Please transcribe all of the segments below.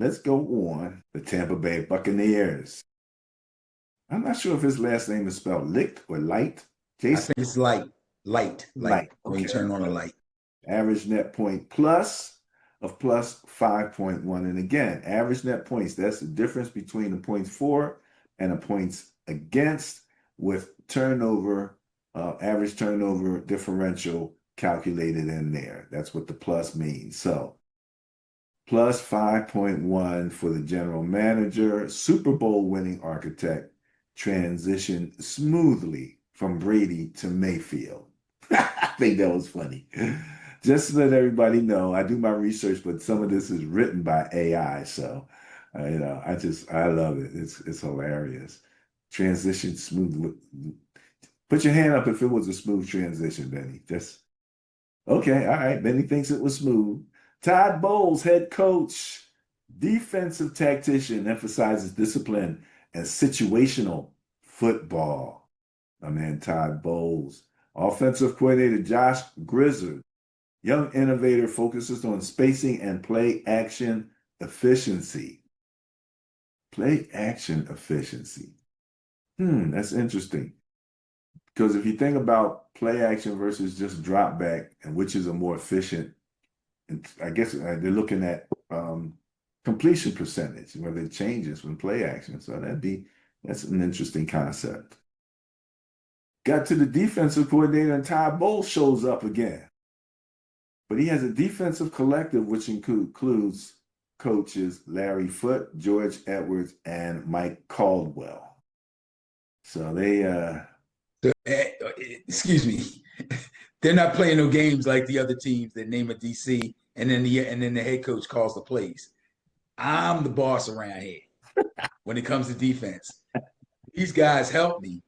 let's go on. The Tampa Bay Buccaneers. I'm not sure if his last name is spelled Licht or Light. I Jason think it's light, like Light. when you Okay. turn on a light. Average net point plus of plus 5.1. And again, average net points, that's the difference between the points for and the points against with turnover, average turnover differential calculated in there. That's what the plus means. So plus 5.1 for the general manager, Super Bowl winning architect, transitioned smoothly from Brady to Mayfield. I think that was funny. Just to let everybody know, I do my research, but some of this is written by AI. So, I love it. It's hilarious. Transition smooth. Put your hand up if it was a smooth transition, Benny. Just okay. All right. Benny thinks it was smooth. Todd Bowles, head coach, defensive tactician, emphasizes discipline and situational football. My man Todd Bowles. Offensive coordinator Josh Grizzard, young innovator, focuses on spacing and play action efficiency. Play action efficiency. That's interesting. Because if you think about play action versus just drop back, and which is a more efficient, and I guess they're looking at completion percentage, whether it changes when play action. So that's an interesting concept. Got to the defensive coordinator, and Todd Bowles shows up again. But he has a defensive collective, which includes coaches Larry Foote, George Edwards, and Mike Caldwell. So Excuse me. They're not playing no games like the other teams that name a DC and then the head coach calls the plays. I'm the boss around here when it comes to defense. These guys help me,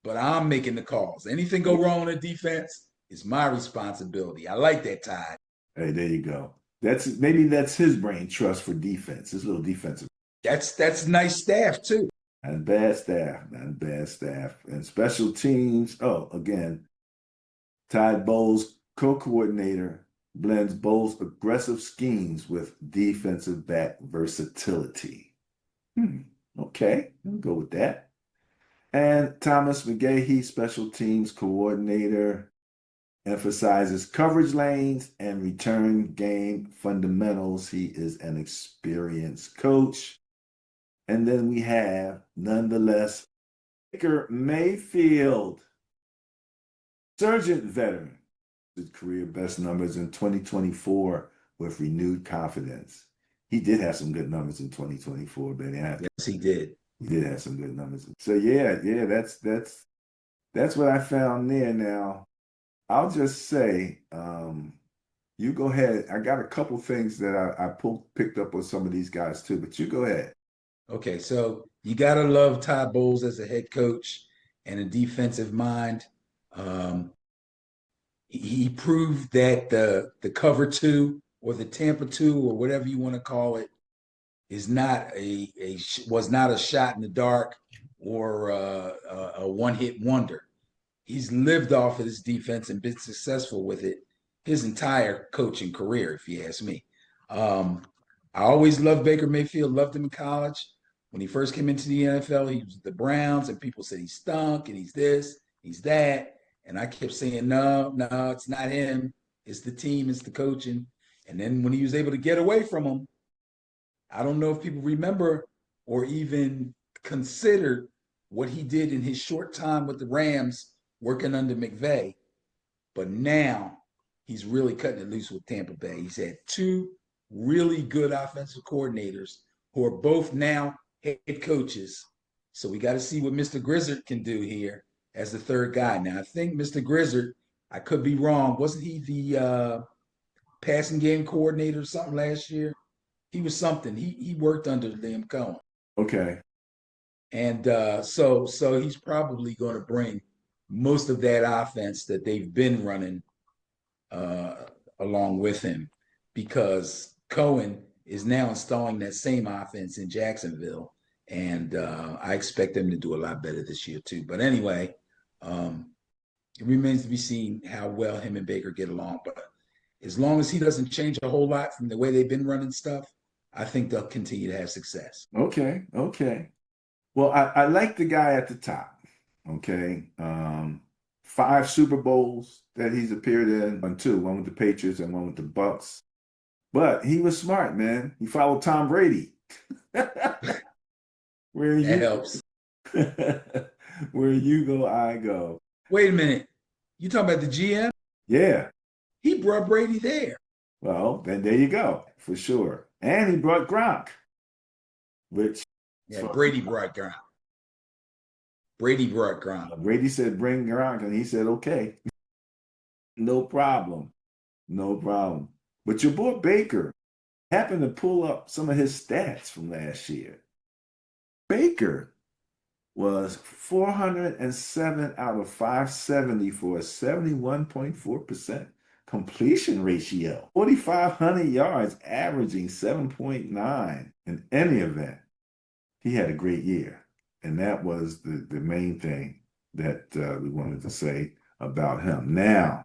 but I'm making the calls. Anything go wrong on the defense, it's my responsibility. I like that, Todd. Hey, there you go. Maybe that's his brain trust for defense, his little defensive. That's nice staff too. Not bad staff, not bad staff. And special teams. Oh, again, Todd Bowles, co-coordinator, blends Bowles' aggressive schemes with defensive back versatility. Okay, I'll go with that. And Thomas McGahee, special teams coordinator, emphasizes coverage lanes and return game fundamentals. He is an experienced coach. And then we have, nonetheless, Baker Mayfield, Sergeant veteran, his career best numbers in 2024 with renewed confidence. He did have some good numbers in 2024, Benny. Yes, he did. He did have some good numbers. So yeah, that's what I found there. Now, I'll just say, you go ahead. I got a couple things that I picked up with some of these guys too, but you go ahead. Okay, so you gotta love Todd Bowles as a head coach and a defensive mind. He proved that the cover two or the Tampa two or whatever you want to call it is not was not a shot in the dark or a one hit wonder. He's lived off of this defense and been successful with it his entire coaching career, if you ask me. I always loved Baker Mayfield, loved him in college. When he first came into the NFL, he was the Browns, and people said he stunk and he's this, he's that. And I kept saying, no, it's not him. It's the team, it's the coaching. And then when he was able to get away from him, I don't know if people remember or even considered what he did in his short time with the Rams working under McVay. But now he's really cutting it loose with Tampa Bay. He's had two really good offensive coordinators who are both now head coaches. So we got to see what Mr. Grizzard can do here as the third guy. Now, I think Mr. Grizzard, I could be wrong. Wasn't he the passing game coordinator or something last year? He was something. He worked under Liam Cohen. Okay. And so he's probably going to bring most of that offense that they've been running along with him, because Cohen is now installing that same offense in Jacksonville. And I expect them to do a lot better this year too. But anyway, it remains to be seen how well him and Baker get along. But as long as he doesn't change a whole lot from the way they've been running stuff, I think they'll continue to have success. Okay, okay. Well, I like the guy at the top. Okay. 5 Super Bowls that he's appeared in, on two, one with the Patriots and one with the Bucs. But he was smart, man. He followed Tom Brady. Where That you helps. where you go, I go. Wait a minute. You talking about the GM? Yeah. He brought Brady there. Well, then there you go, for sure. And he brought Gronk, which as Yeah, far as Brady brought Gronk. Brady brought Gronk. Brady said bring Gronk, and he said, okay, no problem. No problem. But your boy Baker happened to pull up some of his stats from last year. Baker was 407 out of 570 for a 71.4% completion ratio, 4,500 yards, averaging 7.9 in any event. He had a great year. And that was the main thing that we wanted to say about him. Now,